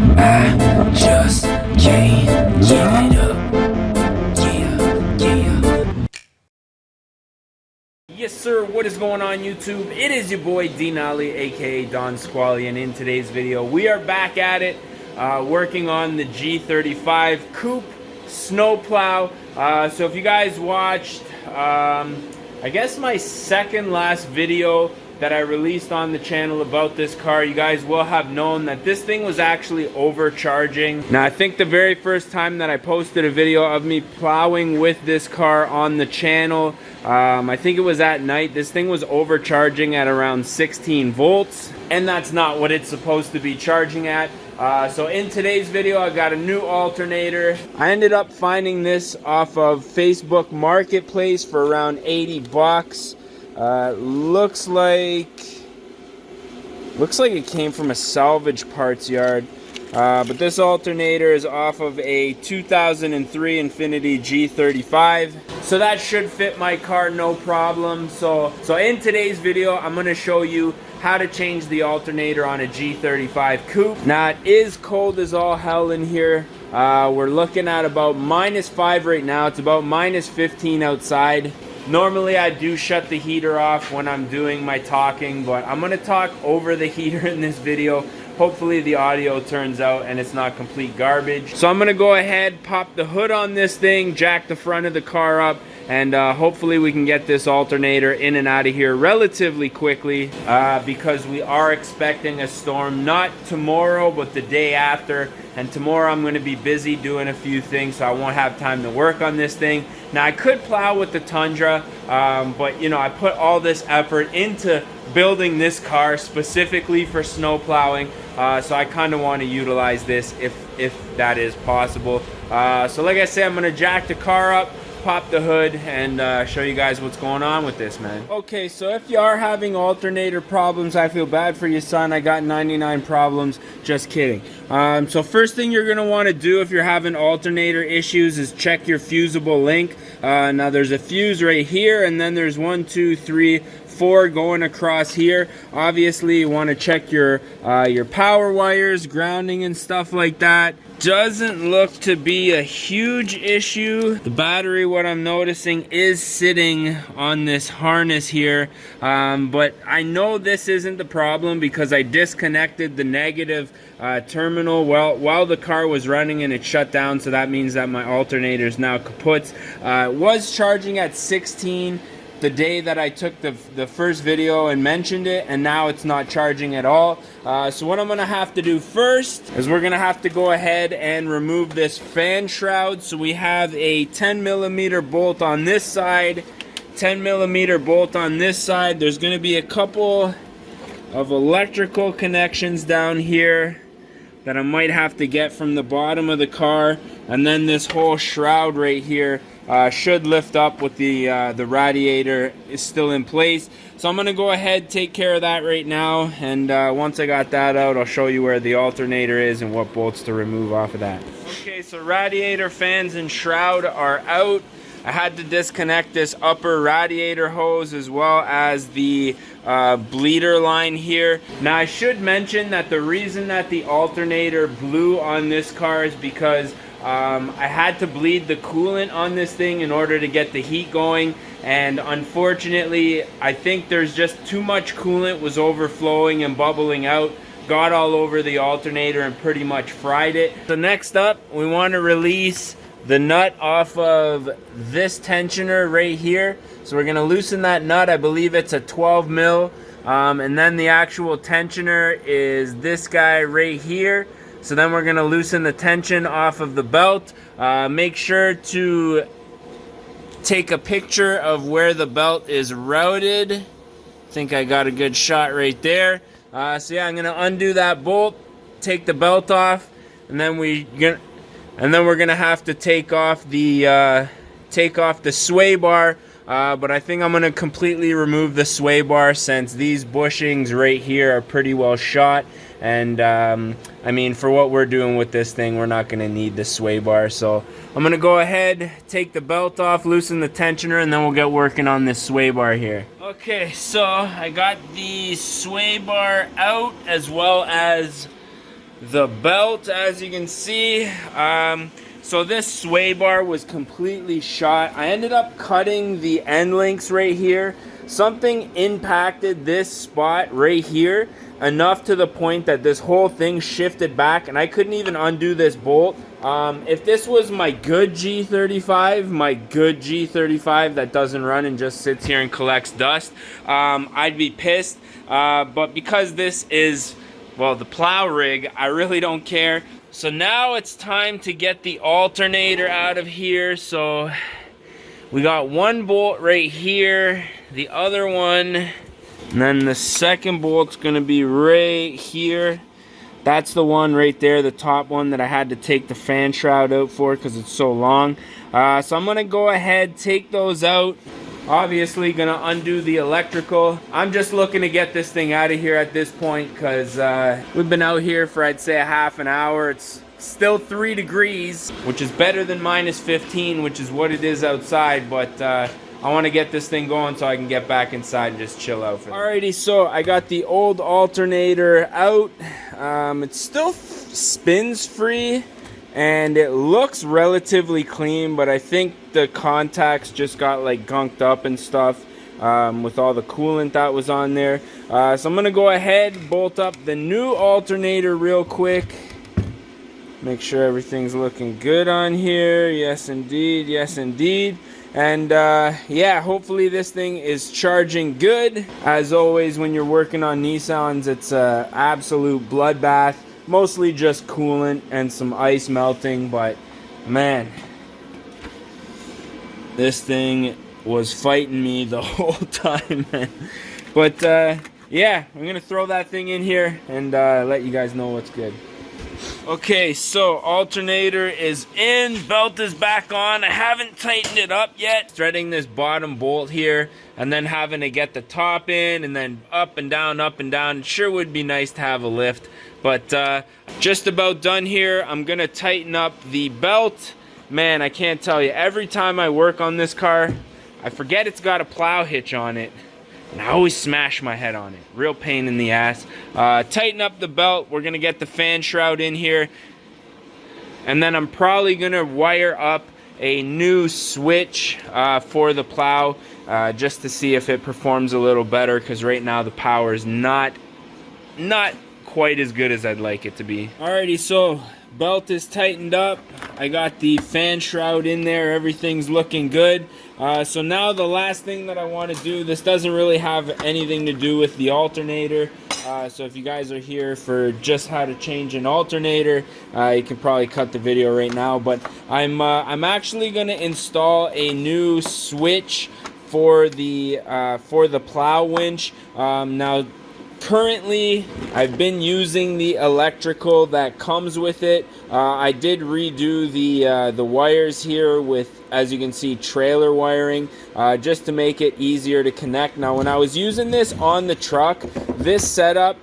I just can't give it up. Yeah, yeah. Yes, sir. What is going on, YouTube? It is your boy Denali, aka Don Squally, and in today's video, we are back at it, working on the G35 Coupe snowplow. So if you guys watched, I guess my second last video that I released on the channel about this car, you guys will have known that this thing was actually overcharging. Now, I think the very first time that I posted a video of me plowing with this car on the channel, I think it was at night, this thing was overcharging at around 16 volts, and that's not what it's supposed to be charging at. So in today's video, I got a new alternator. I ended up finding this off of Facebook Marketplace for around 80 bucks. Looks like it came from a salvage parts yard. But this alternator is off of a 2003 Infiniti G35. So that should fit my car no problem. So in today's video, I'm going to show you how to change the alternator on a G35 Coupe. Now, it is cold as all hell in here. We're looking at about -5 right now. It's about -15 outside. Normally I do shut the heater off when I'm doing my talking, but I'm gonna talk over the heater in this video. Hopefully the audio turns out and it's not complete garbage. So I'm gonna go ahead, pop the hood on this thing, jack the front of the car up, and hopefully we can get this alternator in and out of here relatively quickly, because we are expecting a storm, not tomorrow, but the day after. And tomorrow I'm going to be busy doing a few things, so I won't have time to work on this thing. Now, I could plow with the Tundra, but you know, I put all this effort into building this car specifically for snow plowing, so I kind of want to utilize this if that is possible. So like I said, I'm going to jack the car up, pop the hood, and show you guys what's going on with this, man. Okay, so if you are having alternator problems, I feel bad for you, son. I got 99 problems. Just kidding. So first thing you're gonna want to do if you're having alternator issues is check your fusible link. Now there's a fuse right here, and then there's 1, 2, 3, 4 going across here. Obviously you want to check your power wires, grounding and stuff like that. Doesn't look to be a huge issue. The battery, what I'm noticing, is sitting on this harness here, but I know this isn't the problem because I disconnected the negative terminal while the car was running and it shut down, so that means that my alternator is now kaput. It was charging at 16 the day that I took the first video and mentioned it, and now it's not charging at all. So what I'm gonna have to do first is we're gonna have to go ahead and remove this fan shroud. So we have a 10mm bolt on this side, 10mm bolt on this side. There's gonna be a couple of electrical connections down here that I might have to get from the bottom of the car, and then this whole shroud right here should lift up with the radiator is still in place. So I'm gonna go ahead, take care of that right now, and once I got that out, I'll show you where the alternator is and what bolts to remove off of that. Okay, so radiator fans and shroud are out. I had to disconnect this upper radiator hose as well as the bleeder line here. Now, I should mention that the reason that the alternator blew on this car is because I had to bleed the coolant on this thing in order to get the heat going, and unfortunately I think there's just too much coolant was overflowing and bubbling out, got all over the alternator and pretty much fried it. So next up, we want to release the nut off of this tensioner right here. So we're gonna loosen that nut. I believe it's a 12 mil, and then the actual tensioner is this guy right here. So then we're gonna loosen the tension off of the belt. Make sure to take a picture of where the belt is routed. I think I got a good shot right there. So yeah, I'm gonna undo that bolt, take the belt off, and then we're gonna have to take off the sway bar. But I think I'm gonna completely remove the sway bar since these bushings right here are pretty well shot, and I mean, for what we're doing with this thing, we're not gonna need the sway bar. So I'm gonna go ahead, take the belt off, loosen the tensioner, and then we'll get working on this sway bar here. Okay, so I got the sway bar out as well as the belt, as you can see. So this sway bar was completely shot. I ended up cutting the end links right here. Something impacted this spot right here enough to the point that this whole thing shifted back and I couldn't even undo this bolt. If this was my good G35 that doesn't run and just sits here and collects dust, I'd be pissed. But because this is, well, the Plow rig, I really don't care. So now it's time to get the alternator out of here. So we got one bolt right here, the other one, and then the second bolt's gonna be right here. That's the one right there, the top one that I had to take the fan shroud out for because it's so long. So I'm gonna go ahead, take those out. Obviously gonna undo the electrical. I'm just looking to get this thing out of here at this point because we've been out here for, I'd say, a half an hour. It's still 3 degrees, which is better than -15, which is what it is outside, but I want to get this thing going so I can get back inside and just chill out for them. Alrighty, so I got the old alternator out. It still spins free and it looks relatively clean, but I think the contacts just got like gunked up and stuff with all the coolant that was on there. So I'm gonna go ahead, bolt up the new alternator real quick. Make sure everything's looking good on here. Yes indeed, yes indeed. And yeah, hopefully this thing is charging good. As always, when you're working on Nissans, it's an absolute bloodbath. Mostly just coolant and some ice melting, but man, this thing was fighting me the whole time, man. But yeah, I'm gonna throw that thing in here and let you guys know what's good. Okay, so alternator is in, belt is back on. I haven't tightened it up yet. Threading this bottom bolt here and then having to get the top in and then up and down, up and down. It sure would be nice to have a lift, but just about done here. I'm gonna tighten up the belt. Man, I can't tell you, every time I work on this car, I forget it's got a plow hitch on it. And I always smash my head on it. Real pain in the ass. Tighten up the belt. We're going to get the fan shroud in here. And then I'm probably going to wire up a new switch for the Plow just to see if it performs a little better. Because right now the power is not quite as good as I'd like it to be. Alrighty, so belt is tightened up. I got the fan shroud in there. Everything's looking good. So now the last thing that I want to do, this doesn't really have anything to do with the alternator. So if you guys are here for just how to change an alternator, you can probably cut the video right now. But I'm actually going to install a new switch for the Plow winch. Now, currently, I've been using the electrical that comes with it. I did redo the wires here with, as you can see, trailer wiring, just to make it easier to connect. Now, when I was using this on the truck, this setup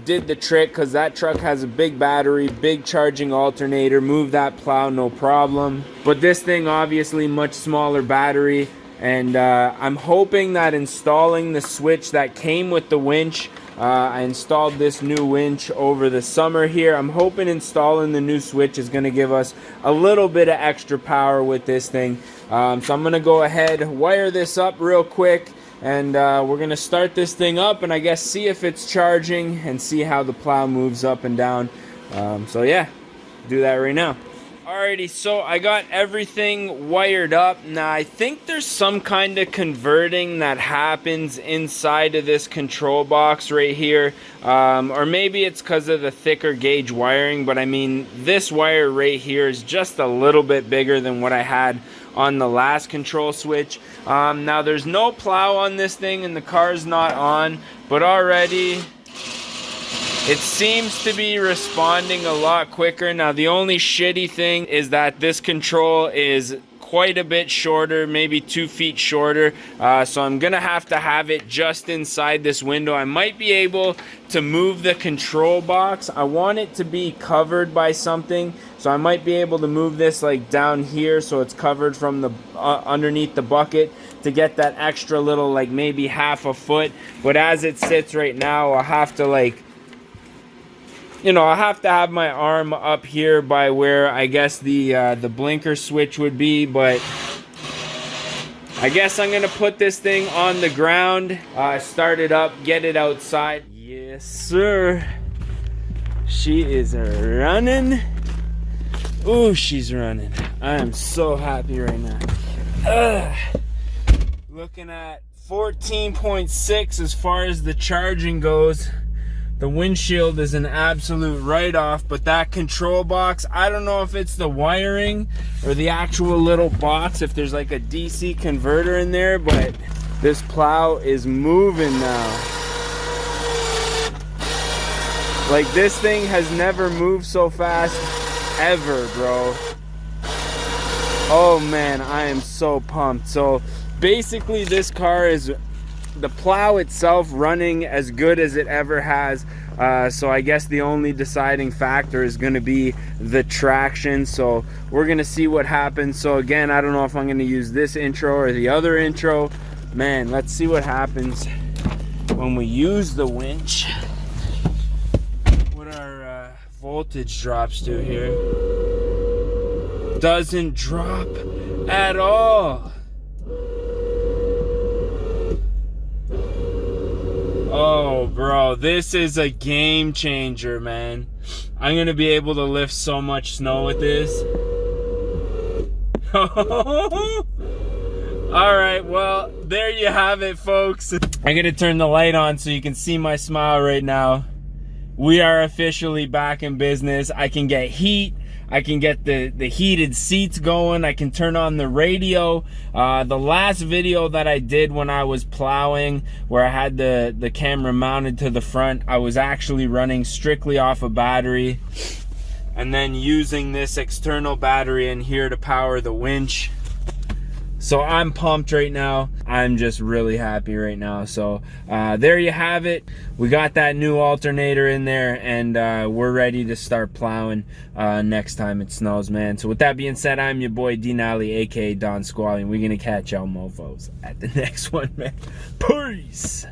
did the trick because that truck has a big battery, big charging alternator, move that Plow no problem. But this thing, obviously, much smaller battery. And I'm hoping that installing the switch that came with the winch, I installed this new winch over the summer here. I'm hoping installing the new switch is going to give us a little bit of extra power with this thing. So I'm going to go ahead, wire this up real quick, and we're going to start this thing up and I guess see if it's charging and see how the Plow moves up and down. So yeah, do that right now. Alrighty, so I got everything wired up. Now I think there's some kind of converting that happens inside of this control box right here, or maybe it's because of the thicker gauge wiring, but I mean this wire right here is just a little bit bigger than what I had on the last control switch. Now there's no Plow on this thing and the car's not on, but already it seems to be responding a lot quicker. Now the only shitty thing is that this control is quite a bit shorter, maybe 2 feet shorter, so I'm gonna have to have it just inside this window. I might be able to move the control box. I want it to be covered by something, so I might be able to move this like down here so it's covered from the underneath the bucket to get that extra little, like maybe half a foot. But as it sits right now, I'll have to like you know, I have to have my arm up here by where I guess the blinker switch would be, but I guess I'm gonna put this thing on the ground, start it up, get it outside. Yes, sir. She is running. Ooh, she's running. I am so happy right now. Looking at 14.6 as far as the charging goes. The windshield is an absolute write-off, but that control box, I don't know if it's the wiring or the actual little box, if there's like a DC converter in there, but this plow is moving now. Like, this thing has never moved so fast ever, bro. Oh man, I am so pumped. So basically this car is the plow itself running as good as it ever has. So I guess the only deciding factor is going to be the traction. So we're going to see what happens. So again, I don't know if I'm going to use this intro or the other intro. Man, let's see what happens when we use the winch. What our voltage drops to here. Doesn't drop at all. Oh, bro, this is a game changer, man. I'm gonna be able to lift so much snow with this. Alright, well, there you have it, folks. I'm gonna turn the light on so you can see my smile right now. We are officially back in business. I can get heat. I can get the heated seats going. I can turn on the radio. The last video that I did when I was plowing, where I had the camera mounted to the front, I was actually running strictly off a battery and then using this external battery in here to power the winch. So I'm pumped right now. I'm just really happy right now. So there you have it. We got that new alternator in there, and we're ready to start plowing next time it snows, man. So with that being said, I'm your boy D Nally, aka Don Squally, and we're gonna catch y'all mofos at the next one, man. Peace.